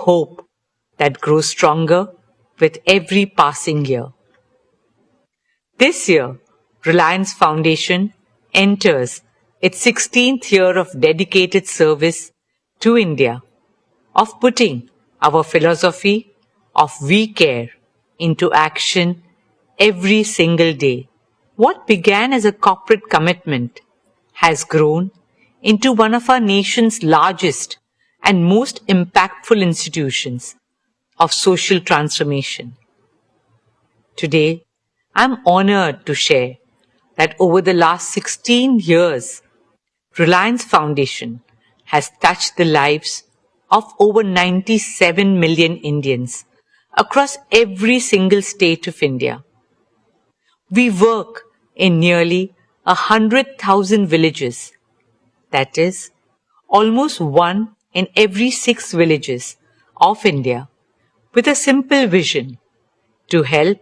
hope that grows stronger with every passing year. This year, Reliance Foundation enters its 16th year of dedicated service to India, of putting our philosophy of we care into action every single day. What began as a corporate commitment has grown into one of our nation's largest and most impactful institutions of social transformation. Today, I'm honored to share that over the last 16 years, Reliance Foundation has touched the lives of over 97 million Indians across every single state of India. We work in nearly 100,000 villages, that is, almost 1 in every 6 villages of India, with a simple vision to help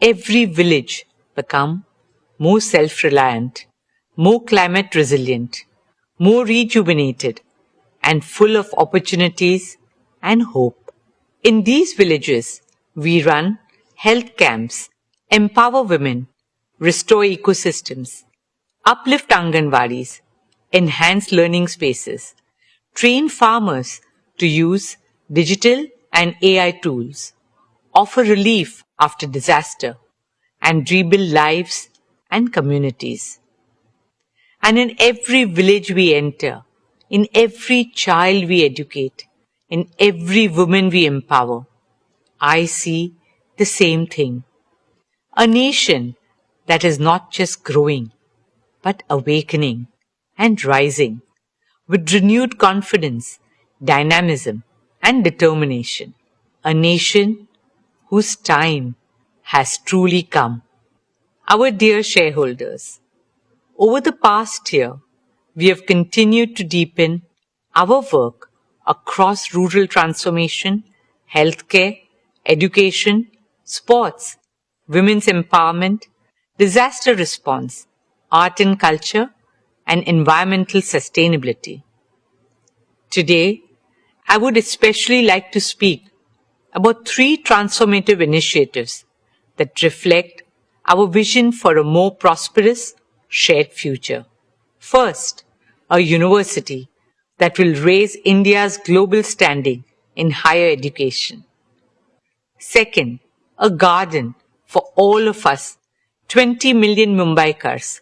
every village become more self-reliant, more climate resilient, more rejuvenated, and full of opportunities and hope. In these villages, we run health camps, empower women, restore ecosystems, uplift Anganwadis, enhance learning spaces, train farmers to use digital and AI tools, offer relief after disaster, and rebuild lives and communities. And in every village we enter, in every child we educate, in every woman we empower, I see the same thing. A nation that is not just growing, but awakening and rising with renewed confidence, dynamism, and determination. A nation whose time has truly come. Our dear shareholders, over the past year, we have continued to deepen our work across rural transformation, healthcare, education, sports, women's empowerment, disaster response, art and culture, and environmental sustainability. Today, I would especially like to speak about 3 transformative initiatives that reflect our vision for a more prosperous, shared future. First, a university that will raise India's global standing in higher education. Second, a garden for all of us, 20 million Mumbaikars,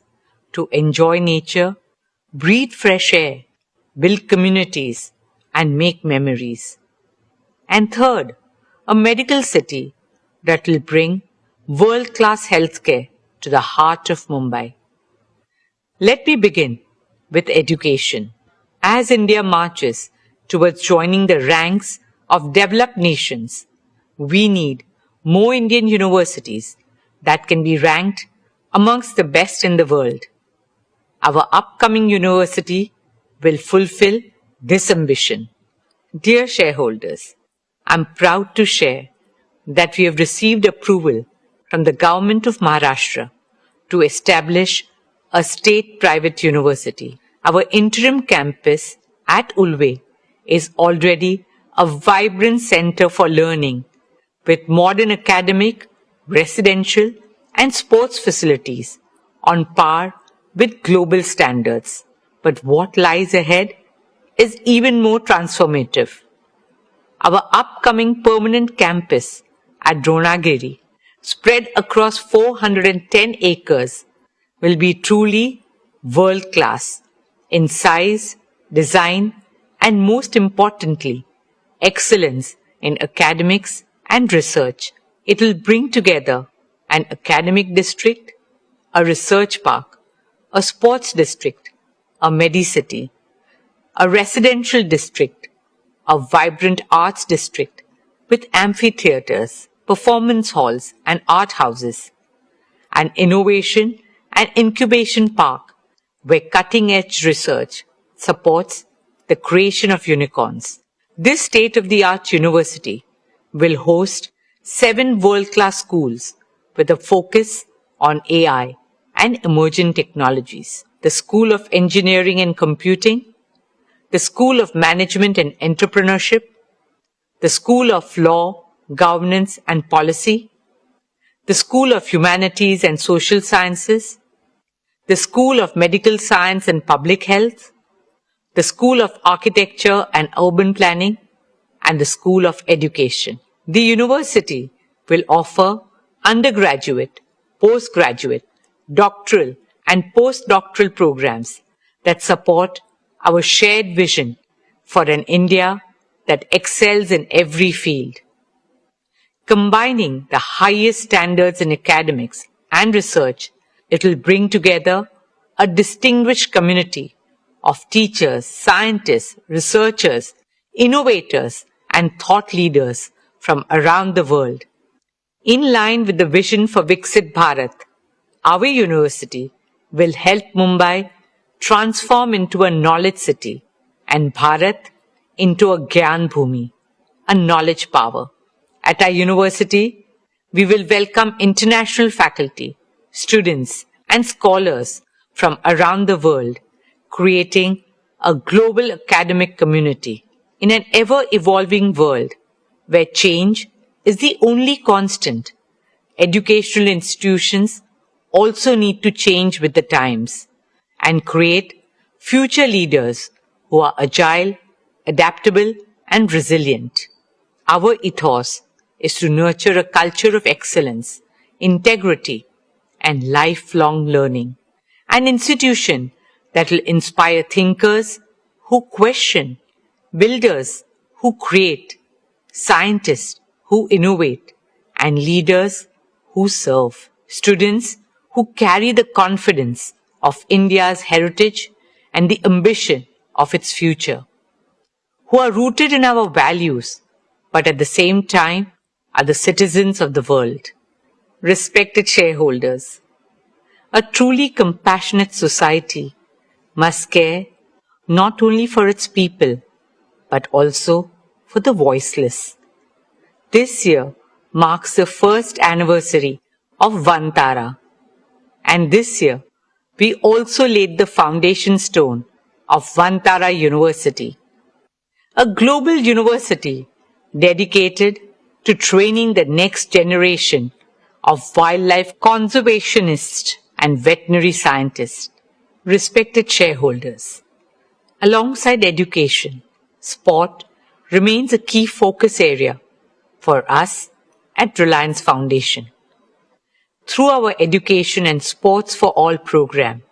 to enjoy nature, breathe fresh air, build communities, and make memories. And third, a medical city that will bring world-class healthcare to the heart of Mumbai. Let me begin with education. As India marches towards joining the ranks of developed nations, we need more Indian universities that can be ranked amongst the best in the world. Our upcoming university will fulfill this ambition. Dear shareholders, I'm proud to share that we have received approval from the Government of Maharashtra to establish a state-private university. Our interim campus at Ulve is already a vibrant center for learning with modern academic, residential, and sports facilities on par with global standards. But what lies ahead is even more transformative. Our upcoming permanent campus at Dronagiri, spread across 410 acres, will be truly world-class in size, design, and most importantly, excellence in academics and research. It will bring together an academic district, a research park, a sports district, a medicity, a residential district, a vibrant arts district with amphitheaters, performance halls, and art houses, an innovation and incubation park where cutting-edge research supports the creation of unicorns. This state-of-the-art university will host 7 world-class schools with a focus on AI and emerging technologies. The School of Engineering and Computing, the School of Management and Entrepreneurship, the School of Law, Governance and Policy, the School of Humanities and Social Sciences, the School of Medical Science and Public Health, the School of Architecture and Urban Planning, and the School of Education. The university will offer undergraduate, postgraduate, doctoral, and postdoctoral programs that support our shared vision for an India that excels in every field. Combining the highest standards in academics and research, it will bring together a distinguished community of teachers, scientists, researchers, innovators, and thought leaders from around the world. In line with the vision for Viksit Bharat, our university will help Mumbai transform into a knowledge city and Bharat into a Gyan Bhumi, a knowledge power. At our university, we will welcome international faculty, students, and scholars from around the world, creating a global academic community in an ever-evolving world where change is the only constant. Educational institutions also need to change with the times and create future leaders who are agile, adaptable, and resilient. Our ethos is to nurture a culture of excellence, integrity, and lifelong learning. An institution that will inspire thinkers who question, builders who create, scientists who innovate, and leaders who serve. Students who carry the confidence of India's heritage and the ambition of its future. Who are rooted in our values, but at the same time are the citizens of the world. Respected shareholders, a truly compassionate society must care not only for its people, but also for the voiceless. This year marks the first anniversary of Vantara, and this year we also laid the foundation stone of Vantara University, a global university dedicated to training the next generation of wildlife conservationists and veterinary scientists. Respected shareholders, alongside education, sport remains a key focus area for us at Reliance Foundation. Through our Education and Sports for All program,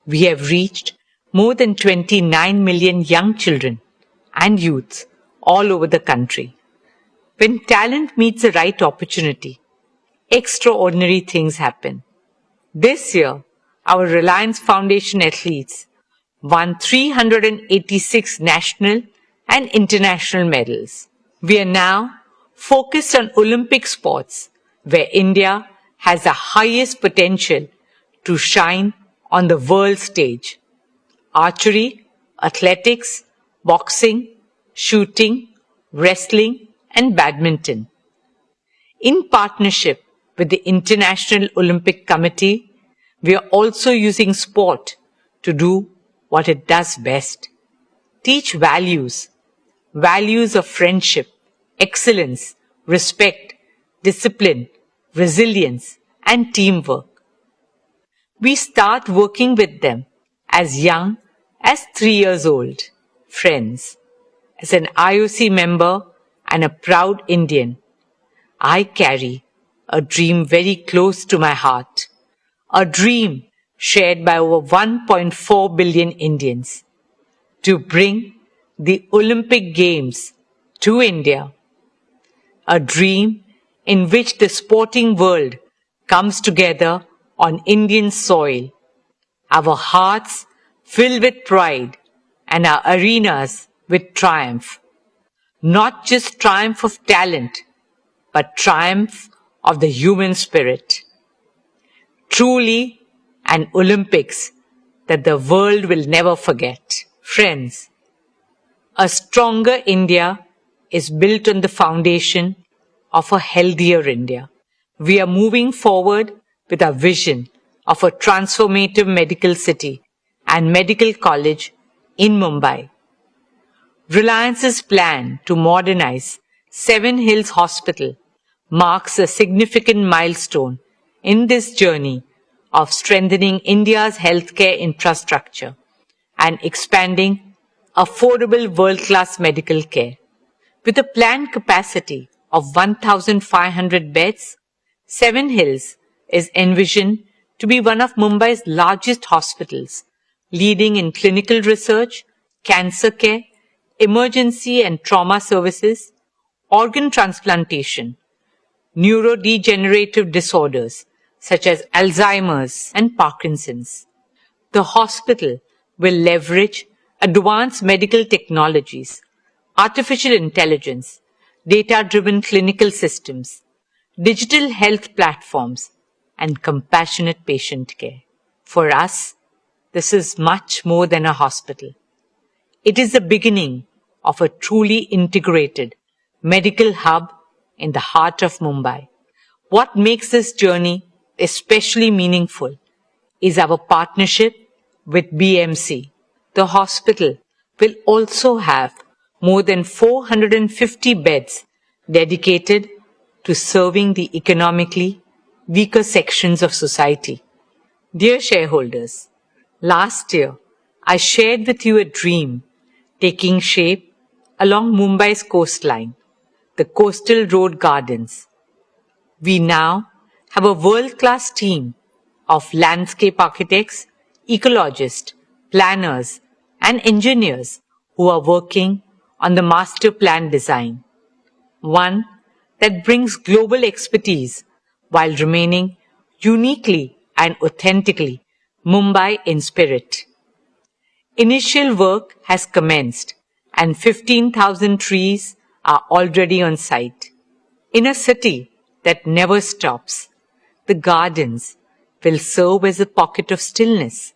we have reached more than 29 million young children and youths all over the country. When talent meets the right opportunity, extraordinary things happen. This year, our Reliance Foundation athletes won 386 national and international medals. We are now focused on Olympic sports, where India has the highest potential to shine on the world stage. Archery, athletics, boxing, shooting, wrestling, and badminton. In partnership with the International Olympic Committee, we are also using sport to do what it does best. Teach values of friendship, excellence, respect, discipline, resilience, and teamwork. We start working with them as young as 3 years old. Friends, as an IOC member and a proud Indian, I carry a dream very close to my heart. A dream shared by over 1.4 billion Indians to bring the Olympic Games to India. A dream in which the sporting world comes together on Indian soil. Our hearts filled with pride and our arenas with triumph. Not just triumph of talent, but triumph of the human spirit. Truly an Olympics that the world will never forget. Friends, a stronger India is built on the foundation of a healthier India. We are moving forward with our vision of a transformative medical city and medical college in Mumbai. Reliance's plan to modernize Seven Hills Hospital marks a significant milestone in this journey of strengthening India's healthcare infrastructure and expanding affordable world-class medical care. With a planned capacity of 1,500 beds, Seven Hills is envisioned to be one of Mumbai's largest hospitals, leading in clinical research, cancer care, emergency and trauma services, organ transplantation, neurodegenerative disorders such as Alzheimer's and Parkinson's. The hospital will leverage advanced medical technologies, artificial intelligence, data-driven clinical systems, digital health platforms, and compassionate patient care. For us, this is much more than a hospital. It is the beginning of a truly integrated medical hub in the heart of Mumbai. What makes this journey especially meaningful is our partnership with BMC. The hospital will also have more than 450 beds dedicated to serving the economically weaker sections of society. Dear shareholders, last year I shared with you a dream taking shape along Mumbai's coastline, the Coastal Road Gardens. We now have a world-class team of landscape architects, ecologists, planners, and engineers who are working on the master plan design, one that brings global expertise while remaining uniquely and authentically Mumbai in spirit. Initial work has commenced and 15,000 trees are already on site. In a city that never stops, the gardens will serve as a pocket of stillness,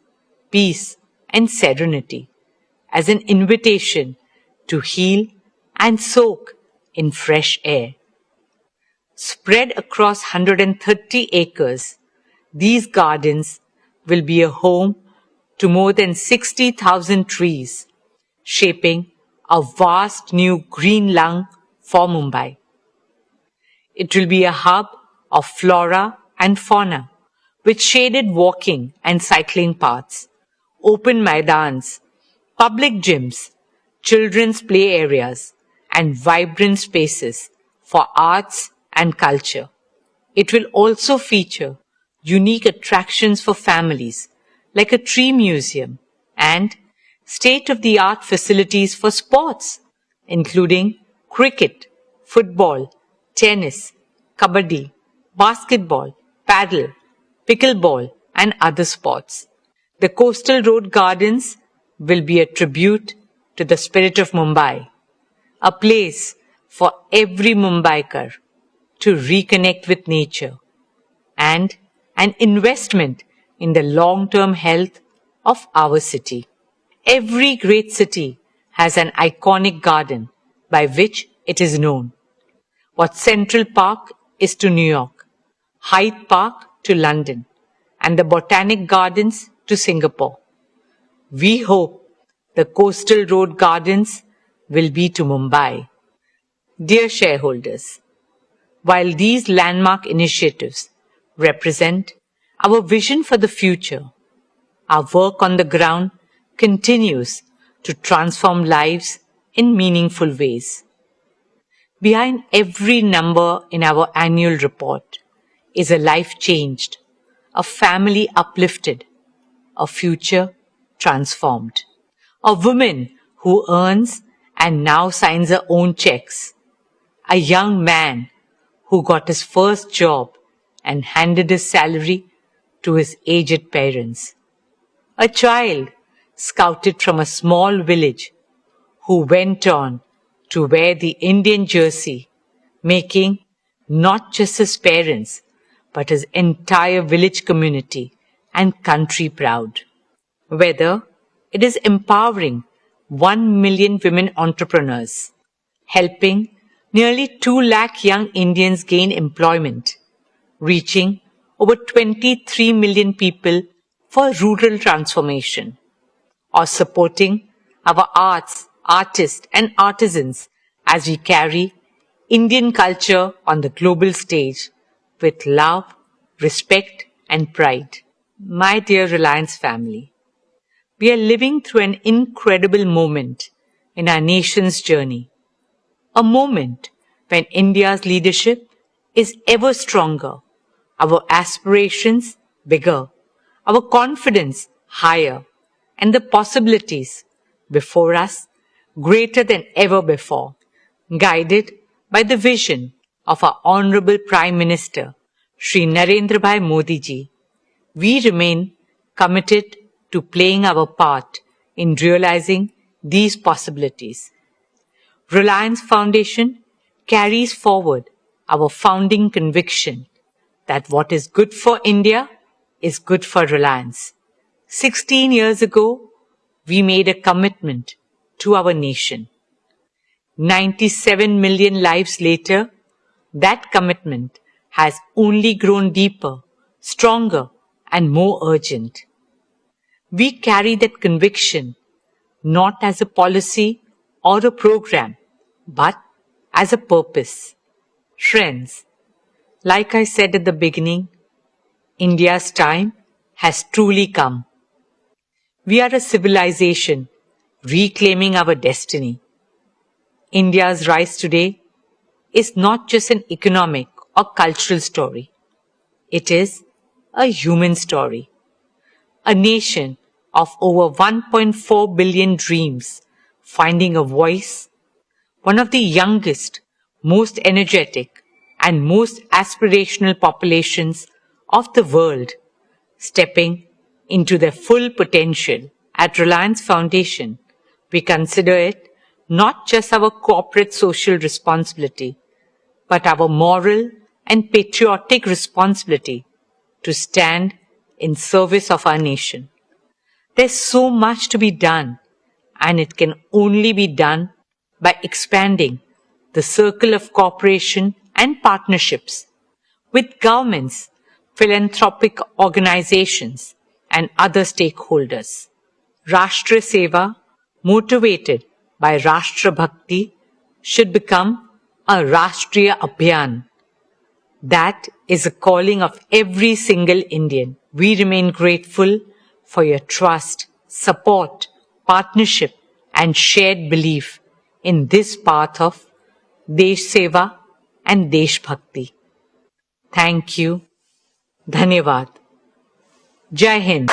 peace, and serenity, as an invitation to heal and soak in fresh air. Spread across 130 acres, these gardens will be a home to more than 60,000 trees, shaping a vast new green lung for Mumbai. It will be a hub of flora and fauna, with shaded walking and cycling paths, open maidans, public gyms, children's play areas, and vibrant spaces for arts and culture. It will also feature unique attractions for families like a tree museum and state-of-the-art facilities for sports, including cricket, football, tennis, kabaddi, basketball, paddle, pickleball, and other sports. The Coastal Road Gardens will be a tribute to the spirit of Mumbai, a place for every Mumbaikar to reconnect with nature, and an investment in the long-term health of our city. Every great city has an iconic garden by which it is known. What Central Park is to New York, Hyde Park to London, and the Botanic Gardens to Singapore. We hope the Coastal Road Gardens will be to Mumbai. Dear shareholders, while these landmark initiatives represent our vision for the future, our work on the ground continues to transform lives in meaningful ways. Behind every number in our annual report is a life changed, a family uplifted, a future transformed, a woman who earns and now signs her own checks, a young man who got his first job and handed his salary to his aged parents, a child scouted from a small village who went on to wear the Indian jersey, making not just his parents but his entire village community and country proud. Whether it is empowering 1 million women entrepreneurs, helping nearly 2 lakh young Indians gain employment, reaching over 23 million people for rural transformation, or supporting our arts, artists, and artisans as we carry Indian culture on the global stage with love, respect and pride. My dear Reliance family, we are living through an incredible moment in our nation's journey. A moment when India's leadership is ever stronger, our aspirations bigger, our confidence higher, and the possibilities before us greater than ever before. Guided by the vision of our Honorable Prime Minister, Shri Narendra Bhai Modi ji, we remain committed to playing our part in realizing these possibilities. Reliance Foundation carries forward our founding conviction that what is good for India is good for Reliance. 16 years ago, we made a commitment to our nation. 97 million lives later, that commitment has only grown deeper, stronger, and more urgent. We carry that conviction not as a policy or a program, but as a purpose. Friends, like I said at the beginning, India's time has truly come. We are a civilization reclaiming our destiny. India's rise today is not just an economic or cultural story. It is a human story. A nation of over 1.4 billion dreams finding a voice, one of the youngest, most energetic, and most aspirational populations of the world, stepping into their full potential. At Reliance Foundation, we consider it not just our corporate social responsibility, but our moral and patriotic responsibility to stand in service of our nation. There's so much to be done, and it can only be done by expanding the circle of cooperation and partnerships with governments, philanthropic organizations, and other stakeholders. Rashtra Seva, motivated by Rashtra Bhakti, should become a Rashtriya Abhiyan. That is a calling of every single Indian. We remain grateful for your trust, support, partnership, and shared belief in this path of Desh Seva and Desh Bhakti. Thank you. Dhanyavad. Jai Hind.